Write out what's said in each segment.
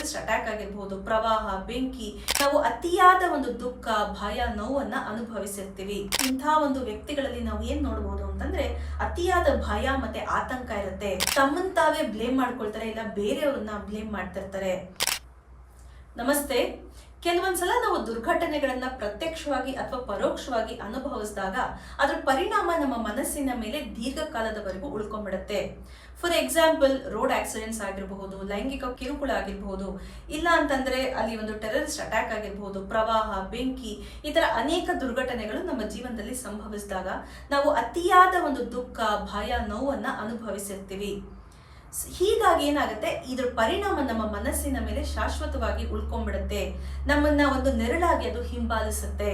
Terrorist attack ಆಗಿರಬಹುದು, ಪ್ರವಾಹ, ಬೆಂಕಿ, ನಾವು ಅತಿಯಾದ ಒಂದು ದುಃಖ, ಭಯ, ನೋವನ್ನ ಅನುಭವಿಸಿರ್ತೀವಿ. ಇಂಥ ಒಂದು ವ್ಯಕ್ತಿಗಳಲ್ಲಿ ನಾವು ಏನ್ ನೋಡ್ಬೋದು ಅಂತಂದ್ರೆ ಅತಿಯಾದ ಭಯ ಮತ್ತೆ ಆತಂಕ ಇರುತ್ತೆ. ತಮ್ಮನ್ ತಾವೇ ಬ್ಲೇಮ್ ಮಾಡ್ಕೊಳ್ತಾರೆ, ಇಲ್ಲ ಬೇರೆಯವ್ರನ್ನ ಬ್ಲೇಮ್ ಮಾಡ್ತಿರ್ತಾರೆ. ನಮಸ್ತೆ. ಕೆಲವೊಂದ್ಸಲ ನಾವು ದುರ್ಘಟನೆಗಳನ್ನ ಪ್ರತ್ಯಕ್ಷವಾಗಿ ಅಥವಾ ಪರೋಕ್ಷವಾಗಿ ಅನುಭವಿಸಿದಾಗ ಅದರ ಪರಿಣಾಮ ನಮ್ಮ ಮನಸ್ಸಿನ ಮೇಲೆ ದೀರ್ಘಕಾಲದವರೆಗೂ ಉಳ್ಕೊಂಡ್ಬಿಡುತ್ತೆ. ಫಾರ್ ಎಕ್ಸಾಂಪಲ್, ರೋಡ್ ಆಕ್ಸಿಡೆಂಟ್ಸ್ ಆಗಿರಬಹುದು, ಲೈಂಗಿಕ ಕಿರುಕುಳ ಆಗಿರಬಹುದು, ಇಲ್ಲ ಅಂತಂದ್ರೆ ಅಲ್ಲಿ ಒಂದು ಟೆರರಿಸ್ಟ್ ಅಟ್ಯಾಕ್ ಆಗಿರಬಹುದು, ಪ್ರವಾಹ, ಬೆಂಕಿ, ಈ ತರ ಅನೇಕ ದುರ್ಘಟನೆಗಳು ನಮ್ಮ ಜೀವನದಲ್ಲಿ ಸಂಭವಿಸಿದಾಗ ನಾವು ಅತಿಯಾದ ಒಂದು ದುಃಖ, ಭಯ, ನೋವನ್ನ ಅನುಭವಿಸಿರ್ತೀವಿ. ಹೀಗಾಗಿ ಏನಾಗುತ್ತೆ, ಇದ್ರ ಪರಿಣಾಮ ನಮ್ಮ ಮನಸ್ಸಿನ ಮೇಲೆ ಶಾಶ್ವತವಾಗಿ ಉಳ್ಕೊಂಡ್ಬಿಡುತ್ತೆ. ನಮ್ಮನ್ನ ಒಂದು ನೆರಳಾಗಿ ಅದು ಹಿಂಬಾಲಿಸುತ್ತೆ.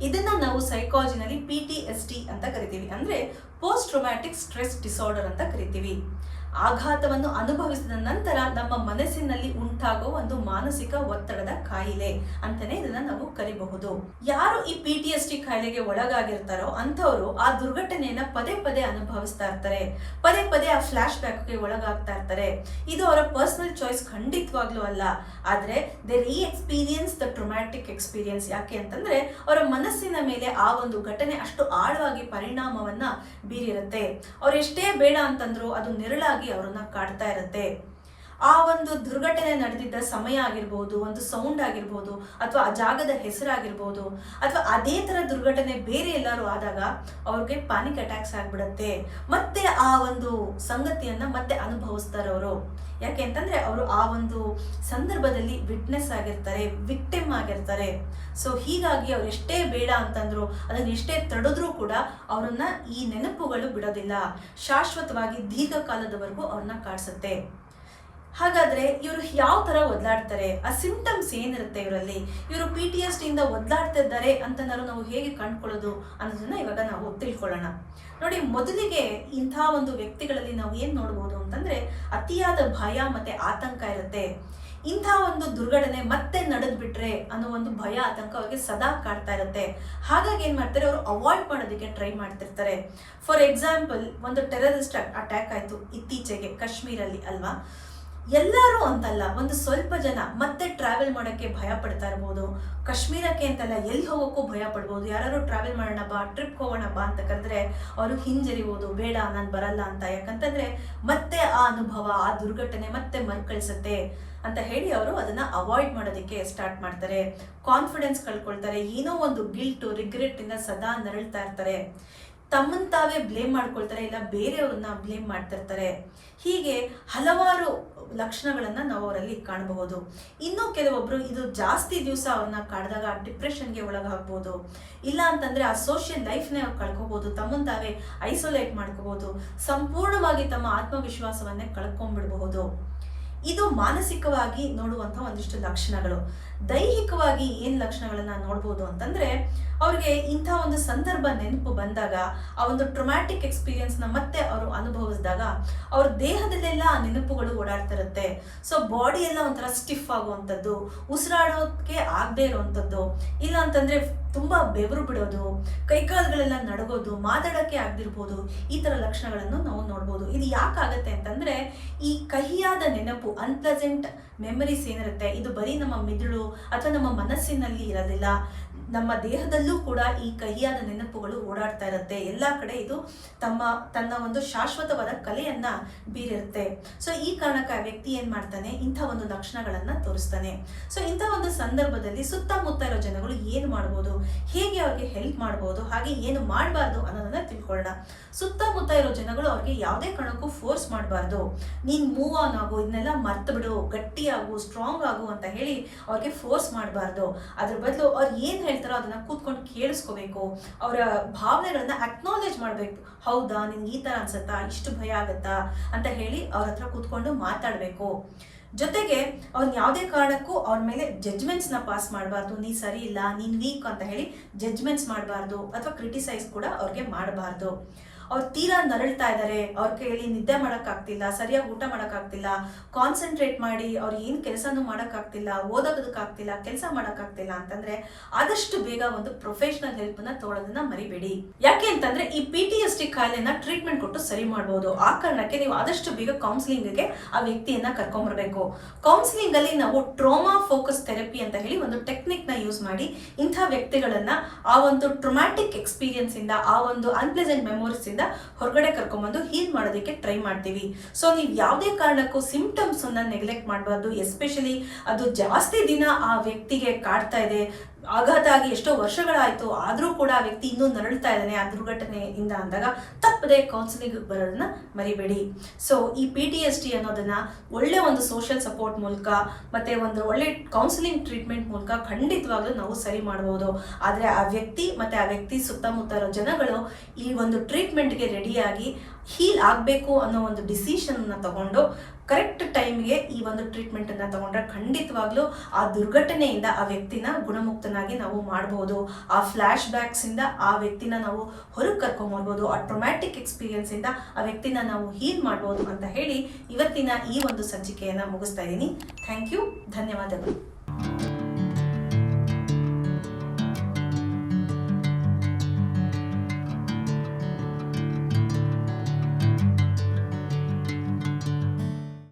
ಇದನ್ನ ನಾವು ಸೈಕಾಲಜಿನಲ್ಲಿ PTSD ಅಂತ ಕರಿತೀವಿ, ಅಂದ್ರೆ ಪೋಸ್ಟ್ ಟ್ರೊಮ್ಯಾಟಿಕ್ ಸ್ಟ್ರೆಸ್ ಡಿಸಾರ್ಡರ್ ಅಂತ ಕರಿತೀವಿ. ಆಘಾತವನ್ನು ಅನುಭವಿಸಿದ ನಂತರ ನಮ್ಮ ಮನಸ್ಸಿನಲ್ಲಿ ಉಂಟಾಗುವ ಒಂದು ಮಾನಸಿಕ ಒತ್ತಡದ ಕಾಯಿಲೆ ಅಂತಾನೆ ಇದನ್ನ ನಾವು ಕರಿಬಹುದು. ಯಾರು ಈ PTSD ಕಾಯಿಲೆಗೆ ಒಳಗಾಗಿರ್ತಾರೋ ಅಂಥವ್ರು ಆ ದುರ್ಘಟನೆಯನ್ನ ಪದೇ ಪದೇ ಅನುಭವಿಸ್ತಾ ಇರ್ತಾರೆ, ಪದೇ ಪದೇ ಆ ಫ್ಲಾಶ್ ಬ್ಯಾಕ್ಗೆ ಒಳಗಾಗ್ತಾ ಇರ್ತಾರೆ. ಇದು ಅವರ ಪರ್ಸನಲ್ ಚಾಯ್ಸ್ ಖಂಡಿತವಾಗ್ಲೂ ಅಲ್ಲ, ಆದ್ರೆ they experience the traumatic experience. ಯಾಕೆ ಅಂತಂದ್ರೆ ಅವರ ಮನಸ್ಸಿನ ಮೇಲೆ ಆ ಒಂದು ಘಟನೆ ಅಷ್ಟು ಆಳವಾಗಿ ಪರಿಣಾಮವನ್ನ ಬೀರಿರುತ್ತೆ. ಅವ್ರು ಎಷ್ಟೇ ಬೇಡ ಅಂತಂದ್ರು ಅದು ನೆರಳಾಗಿ ಅವರನ್ನ ಕಾಡ್ತಾ ಇರುತ್ತೆ. ಆ ಒಂದು ದುರ್ಘಟನೆ ನಡೆದಿದ್ದ ಸಮಯ ಆಗಿರ್ಬೋದು, ಒಂದು ಸೌಂಡ್ ಆಗಿರ್ಬೋದು, ಅಥವಾ ಆ ಜಾಗದ ಹೆಸರಾಗಿರ್ಬೋದು, ಅಥವಾ ಅದೇ ತರ ದುರ್ಘಟನೆ ಬೇರೆ ಎಲ್ಲರೂ ಆದಾಗ ಅವ್ರಿಗೆ ಪ್ಯಾನಿಕ್ ಅಟ್ಯಾಕ್ಸ್ ಆಗ್ಬಿಡತ್ತೆ. ಮತ್ತೆ ಆ ಒಂದು ಸಂಗತಿಯನ್ನ ಮತ್ತೆ ಅನುಭವಿಸ್ತಾರೆ ಅವರು. ಯಾಕೆ ಅಂತಂದ್ರೆ ಅವರು ಆ ಒಂದು ಸಂದರ್ಭದಲ್ಲಿ ವಿಟ್ನೆಸ್ ಆಗಿರ್ತಾರೆ, ವಿಕ್ಟಿಮ್ ಆಗಿರ್ತಾರೆ. ಸೊ ಹೀಗಾಗಿ ಅವ್ರು ಎಷ್ಟೇ ಬೇಡ ಅಂತಂದ್ರು, ಅದನ್ನ ಎಷ್ಟೇ ತಡೆದ್ರೂ ಕೂಡ ಅವರನ್ನ ಈ ನೆನಪುಗಳು ಬಿಡೋದಿಲ್ಲ, ಶಾಶ್ವತವಾಗಿ ದೀರ್ಘಕಾಲದವರೆಗೂ ಅವ್ರನ್ನ ಕಾಡ್ಸುತ್ತೆ. ಹಾಗಾದ್ರೆ ಇವರು ಯಾವ ತರ ಒದ್ದಾಡ್ತಾರೆ, ಆ ಸಿಂಪ್ಟಮ್ಸ್ ಏನಿರುತ್ತೆ ಇವರಲ್ಲಿ, ಇವರು PTSD ಇಂದ ಒದ್ದಾಡ್ತಿದ್ದಾರೆ ಅಂತ ನಾವು ಹೇಗೆ ಕಂಡುಕೊಳ್ಳೋದು ಅನ್ನೋದನ್ನ ಇವಾಗ ನಾವು ತಿಳ್ಕೊಳ್ಳೋಣ. ನೋಡಿ, ಮೊದಲಿಗೆ ಇಂಥ ಒಂದು ವ್ಯಕ್ತಿಗಳಲ್ಲಿ ನಾವು ಏನ್ ನೋಡ್ಬೋದು ಅಂತಂದ್ರೆ ಅತಿಯಾದ ಭಯ ಮತ್ತೆ ಆತಂಕ ಇರುತ್ತೆ. ಇಂಥ ಒಂದು ದುರ್ಘಟನೆ ಮತ್ತೆ ನಡೆದ್ಬಿಟ್ರೆ ಅನ್ನೋ ಒಂದು ಭಯ, ಆತಂಕ ಅವ್ರಿಗೆ ಸದಾ ಕಾಡ್ತಾ ಇರುತ್ತೆ. ಹಾಗಾಗಿ ಏನ್ ಮಾಡ್ತಾರೆ, ಅವರು ಅವಾಯ್ಡ್ ಮಾಡೋದಕ್ಕೆ ಟ್ರೈ ಮಾಡ್ತಿರ್ತಾರೆ. ಫಾರ್ ಎಕ್ಸಾಂಪಲ್, ಒಂದು ಟೆರರಿಸ್ಟ್ ಅಟ್ಯಾಕ್ ಆಯ್ತು ಇತ್ತೀಚೆಗೆ ಕಾಶ್ಮೀರಲ್ಲಿ ಅಲ್ವಾ. ಎಲ್ಲರೂ ಅಂತಲ್ಲ, ಒಂದು ಸ್ವಲ್ಪ ಜನ ಮತ್ತೆ ಟ್ರಾವೆಲ್ ಮಾಡೋಕ್ಕೆ ಭಯ ಪಡ್ತಾ ಇರ್ಬೋದು. ಕಾಶ್ಮೀರಕ್ಕೆ ಅಂತಲ್ಲ, ಎಲ್ಲಿ ಹೋಗೋಕ್ಕೂ ಭಯ ಪಡ್ಬೋದು. ಯಾರು ಟ್ರಾವೆಲ್ ಮಾಡೋಣ ಬಾ, ಟ್ರಿಪ್ ಹೋಗೋಣ ಬಾ ಅಂತ ಕರೆದ್ರೆ ಅವರು ಹಿಂಜರಿಬೋದು, ಬೇಡ ನಾನು ಬರಲ್ಲ ಅಂತ. ಯಾಕಂತಂದ್ರೆ ಮತ್ತೆ ಆ ಅನುಭವ, ಆ ದುರ್ಘಟನೆ ಮತ್ತೆ ಮರುಕಳಿಸುತ್ತೆ ಅಂತ ಹೇಳಿ ಅವರು ಅದನ್ನ ಅವಾಯ್ಡ್ ಮಾಡೋದಕ್ಕೆ ಸ್ಟಾರ್ಟ್ ಮಾಡ್ತಾರೆ. ಕಾನ್ಫಿಡೆನ್ಸ್ ಕಳ್ಕೊಳ್ತಾರೆ, ಏನೋ ಒಂದು ಗಿಲ್ಟು, ರಿಗ್ರೆಟ್ ಇಂದ ಸದಾ ನರಳ್ತಾ ಇರ್ತಾರೆ. ತಮ್ಮನ್ ತಾವೇ ಬ್ಲೇಮ್ ಮಾಡ್ಕೊಳ್ತಾರೆ, ಇಲ್ಲ ಬೇರೆಯವ್ರನ್ನ ಬ್ಲೇಮ್ ಮಾಡ್ತಿರ್ತಾರೆ. ಹೀಗೆ ಹಲವಾರು ಲಕ್ಷಣಗಳನ್ನ ನಾವು ಅವರಲ್ಲಿ ಕಾಣಬಹುದು. ಇನ್ನು ಕೆಲವೊಬ್ರು ಇದು ಜಾಸ್ತಿ ದಿವಸ ಅವ್ರನ್ನ ಕಾಡಿದಾಗ ಡಿಪ್ರೆಷನ್ಗೆ ಒಳಗಾಗ್ಬೋದು, ಇಲ್ಲ ಅಂತಂದ್ರೆ ಆ ಸೋಷಿಯಲ್ ಲೈಫ್ನೇ ಅವ್ರು ಕಳ್ಕೋಬಹುದು, ತಮ್ಮನ್ ತಾವೇ ಐಸೋಲೇಟ್ ಮಾಡ್ಕೋಬಹುದು, ಸಂಪೂರ್ಣವಾಗಿ ತಮ್ಮ ಆತ್ಮವಿಶ್ವಾಸವನ್ನೇ ಕಳ್ಕೊಂಡ್ಬಿಡ್ಬಹುದು. ಇದು ಮಾನಸಿಕವಾಗಿ ನೋಡುವಂತ ಒಂದಿಷ್ಟು ಲಕ್ಷಣಗಳು. ದೈಹಿಕವಾಗಿ ಏನ್ ಲಕ್ಷಣಗಳನ್ನ ನೋಡ್ಬೋದು ಅಂತಂದ್ರೆ, ಅವ್ರಿಗೆ ಇಂಥ ಒಂದು ಸಂದರ್ಭ ನೆನಪು ಬಂದಾಗ, ಆ ಒಂದು ಟ್ರೊಮ್ಯಾಟಿಕ್ ಎಕ್ಸ್ಪೀರಿಯನ್ಸ್ ನ ಮತ್ತೆ ಅವರು ಅನುಭವಿಸಿದಾಗ ಅವ್ರ ದೇಹದಲ್ಲೆಲ್ಲ ಆ ನೆನಪುಗಳು ಓಡಾಡ್ತಿರುತ್ತೆ. ಸೊ ಬಾಡಿ ಎಲ್ಲ ಒಂಥರ ಸ್ಟಿಫ್ ಆಗುವಂಥದ್ದು, ಉಸಿರಾಡೋದಕ್ಕೆ ಆಗದೆ ಇರುವಂಥದ್ದು, ಇಲ್ಲ ಅಂತಂದ್ರೆ ತುಂಬಾ ಬೆವರು ಬಿಡೋದು, ಕೈಕಾಲುಗಳೆಲ್ಲ ನಡಗೋದು, ಮಾತಾಡೋಕ್ಕೆ ಆಗದಿರ್ಬೋದು, ಈ ತರ ಲಕ್ಷಣಗಳನ್ನು ನಾವು ನೋಡ್ಬೋದು. ಇದು ಯಾಕಾಗತ್ತೆ ಅಂತಂದ್ರೆ, ಈ ಕಹಿಯಾದ ನೆನಪು, ಅನ್ಪ್ಲೆಸೆಂಟ್ ಮೆಮರೀಸ್ ಏನಿರುತ್ತೆ, ಇದು ಬರೀ ನಮ್ಮ ಮಿದುಳು ಅಥವಾ ನಮ್ಮ ಮನಸ್ಸಿನಲ್ಲಿ ಇರೋದಿಲ್ಲ, ನಮ್ಮ ದೇಹದಲ್ಲೂ ಕೂಡ ಈ ಕಹಿಯಾದ ನೆನಪುಗಳು ಓಡಾಡ್ತಾ ಇರುತ್ತೆ. ಎಲ್ಲಾ ಕಡೆ ಇದು ತನ್ನ ಒಂದು ಶಾಶ್ವತವಾದ ಕಲೆಯನ್ನ ಬೀರಿರುತ್ತೆ. ಸೊ ಈ ಕಾರಣಕ್ಕೆ ಆ ವ್ಯಕ್ತಿ ಏನ್ ಮಾಡ್ತಾನೆ, ಇಂಥ ಒಂದು ಲಕ್ಷಣಗಳನ್ನ ತೋರಿಸ್ತಾನೆ. ಸೊ ಇಂಥ ಒಂದು ಸಂದರ್ಭದಲ್ಲಿ ಸುತ್ತಮುತ್ತ ಇರೋ ಜನಗಳು ಏನು ಮಾಡ್ಬೋದು, ಹೇಗೆ ಅವ್ರಿಗೆ ಹೆಲ್ಪ್ ಮಾಡ್ಬೋದು, ಹಾಗೆ ಏನು ಮಾಡಬಾರ್ದು ಅನ್ನೋದನ್ನ ತಿಳ್ಕೊಳ್ಳೋಣ. ಸುತ್ತಮುತ್ತ ಇರೋ ಜನಗಳು ಅವ್ರಿಗೆ ಯಾವುದೇ ಕಾರಣಕ್ಕೂ ಫೋರ್ಸ್ ಮಾಡಬಾರ್ದು. ನೀನ್ ಮೂವ್ ಆನ್ ಆಗು, ಇದನ್ನೆಲ್ಲ ಮರ್ತು ಬಿಡು, ಗಟ್ಟಿಯಾಗು, ಸ್ಟ್ರಾಂಗ್ ಆಗು ಅಂತ ಹೇಳಿ ಅವ್ರಿಗೆ ಫೋರ್ಸ್ ಮಾಡಬಾರ್ದು. ಅದ್ರ ಬದಲು ಅವ್ರು ಏನ್ ಹೇಳ್ತಾರೋ ಅದನ್ನ ಕೂತ್ಕೊಂಡು ಕೇಳಿಸ್ಕೋಬೇಕು. ಅವರ ಭಾವನೆಗಳನ್ನ ಅಕ್ನಾಲೇಜ್ ಮಾಡ್ಬೇಕು. ಹೌದಾ, ನಿನ್ಗೆ ಈ ತರ ಅನ್ಸತ್ತಾ, ಇಷ್ಟು ಭಯ ಆಗತ್ತಾ ಅಂತ ಹೇಳಿ ಅವ್ರ ಹತ್ರ ಕೂತ್ಕೊಂಡು ಮಾತಾಡ್ಬೇಕು. ಜೊತೆಗೆ ಅವ್ರನ್ನ ಯಾವುದೇ ಕಾರಣಕ್ಕೂ ಅವ್ರ ಮೇಲೆ ಜಡ್ಜ್ಮೆಂಟ್ಸ್ ನ ಪಾಸ್ ಮಾಡಬಾರ್ದು. ನೀ ಸರಿ ಇಲ್ಲ, ನೀನ್ ವೀಕ್ ಅಂತ ಹೇಳಿ ಜಡ್ಜ್ಮೆಂಟ್ಸ್ ಮಾಡಬಾರ್ದು, ಅಥವಾ ಕ್ರಿಟಿಸೈಸ್ ಕೂಡ ಅವ್ರಿಗೆ ಮಾಡಬಾರ್ದು. ಅವ್ರು ತೀರಾ ನರಳ್ತಾ ಇದ್ದಾರೆ, ಅವ್ರ ಕೈಯಲ್ಲಿ ನಿದ್ದೆ ಮಾಡೋಕ್ಕಾಗ್ತಿಲ್ಲ, ಸರಿಯಾಗಿ ಊಟ ಮಾಡೋಕ್ಕಾಗ್ತಿಲ್ಲ, ಕಾನ್ಸಂಟ್ರೇಟ್ ಮಾಡಿ ಅವ್ರು ಏನು ಕೆಲಸನೂ ಮಾಡೋಕ್ಕಾಗ್ತಿಲ್ಲ, ಓದೋದಕ್ಕಾಗ್ತಿಲ್ಲ, ಕೆಲಸ ಮಾಡೋಕ್ಕಾಗ್ತಿಲ್ಲ ಅಂತಂದ್ರೆ ಆದಷ್ಟು ಬೇಗ ಒಂದು ಪ್ರೊಫೆಷನಲ್ ಹೆಲ್ಪ್ನ ತಗೊಳ್ಳೋದನ್ನ ಮರಿಬೇಡಿ. ಯಾಕೆ ಅಂತಂದ್ರೆ ಈ PTSD ಕಾಯಿಲೆನ ಟ್ರೀಟ್ಮೆಂಟ್ ಕೊಟ್ಟು ಸರಿ ಮಾಡಬಹುದು. ಆ ಕಾರಣಕ್ಕೆ ನೀವು ಆದಷ್ಟು ಬೇಗ ಕೌನ್ಸಿಲಿಂಗ್ಗೆ ಆ ವ್ಯಕ್ತಿಯನ್ನ ಕರ್ಕೊಂಡ್ಬರ್ಬೇಕು. ಕೌನ್ಸಿಲಿಂಗ್ ಅಲ್ಲಿ ನಾವು ಟ್ರೋಮಾ ಫೋಕಸ್ ಥೆರಪಿ ಅಂತ ಹೇಳಿ ಒಂದು ಟೆಕ್ನಿಕ್ ನ ಯೂಸ್ ಮಾಡಿ ಇಂಥ ವ್ಯಕ್ತಿಗಳನ್ನ ಆ ಒಂದು ಟ್ರೊಮ್ಯಾಟಿಕ್ ಎಕ್ಸ್ಪೀರಿಯನ್ಸ್ ಇಂದ, ಆ ಒಂದು ಅನ್ಪ್ಲೆಸೆಂಟ್ ಮೆಮೊರೀಸ್ ಇಂದ ಹೊರಗಡೆ ಕರ್ಕೊಂಡ್ಬಂದು ಹೀಲ್ ಮಾಡೋದಕ್ಕೆ ಟ್ರೈ ಮಾಡ್ತೀವಿ. ಸೊ ನೀವು ಯಾವುದೇ ಕಾರಣಕ್ಕೂ ಸಿಂಪ್ಟಮ್ಸ್ ಅನ್ನ ನೆಗ್ಲೆಕ್ಟ್ ಮಾಡಬಾರ್ದು. ಎಸ್ಪೆಷಲಿ ಅದು ಜಾಸ್ತಿ ದಿನ ಆ ವ್ಯಕ್ತಿಗೆ ಕಾಡ್ತಾ ಇದೆ, ಆಘಾತ ಆಗಿ ಎಷ್ಟೋ ವರ್ಷಗಳಾಯ್ತು ಆದ್ರೂ ಕೂಡ ಆ ವ್ಯಕ್ತಿ ಇನ್ನೂ ನರಳ್ತಾ ಇದ್ದಾನೆ ಆ ದುರ್ಘಟನೆಯಿಂದ ಅಂದಾಗ ತಪ್ಪದೆ ಕೌನ್ಸಿಲಿಂಗ್ ಬರೋದನ್ನ ಮರಿಬೇಡಿ. ಸೊ ಈ PTSD ಅನ್ನೋದನ್ನ ಒಳ್ಳೆ ಒಂದು ಸೋಷಿಯಲ್ ಸಪೋರ್ಟ್ ಮೂಲಕ ಮತ್ತೆ ಒಂದು ಒಳ್ಳೆ ಕೌನ್ಸಿಲಿಂಗ್ ಟ್ರೀಟ್ಮೆಂಟ್ ಮೂಲಕ ಖಂಡಿತವಾಗ್ಲೂ ನಾವು ಸರಿ ಮಾಡಬಹುದು. ಆದ್ರೆ ಆ ವ್ಯಕ್ತಿ ಮತ್ತೆ ಆ ವ್ಯಕ್ತಿ ಸುತ್ತಮುತ್ತ ಇರೋ ಜನಗಳು ಈ ಒಂದು ಟ್ರೀಟ್ಮೆಂಟ್ಗೆ ರೆಡಿಯಾಗಿ ಹೀಲ್ ಆಗಬೇಕು ಅನ್ನೋ ಒಂದು ಡಿಸಿಷನ್ ಅನ್ನ ತಗೊಂಡು ಕರೆಕ್ಟ್ ಟೈಮ್ಗೆ ಈ ಒಂದು ಟ್ರೀಟ್ಮೆಂಟ್ ಅನ್ನ ತಗೊಂಡ್ರೆ ಖಂಡಿತವಾಗ್ಲೂ ಆ ದುರ್ಘಟನೆಯಿಂದ ಆ ವ್ಯಕ್ತಿನ ಗುಣಮುಕ್ತನಾಗಿ ನಾವು ಮಾಡಬಹುದು. ಆ ಫ್ಲಾಶ್ ಬ್ಯಾಕ್ಸ್ ಇಂದ ಆ ವ್ಯಕ್ತಿನ ನಾವು ಹೊರಗೆ ಕರ್ಕೊಂಡ್ಬರ್ಬೋದು. ಆ ಟ್ರೊಮ್ಯಾಟಿಕ್ ಎಕ್ಸ್ಪೀರಿಯನ್ಸ್ ಇಂದ ಆ ವ್ಯಕ್ತಿನ ನಾವು ಹೀಲ್ ಮಾಡಬಹುದು ಅಂತ ಹೇಳಿ ಇವತ್ತಿನ ಈ ಒಂದು ಸಂಚಿಕೆಯನ್ನ ಮುಗಿಸ್ತಾ ಇದ್ದೀನಿ. ಥ್ಯಾಂಕ್ ಯು, ಧನ್ಯವಾದಗಳು.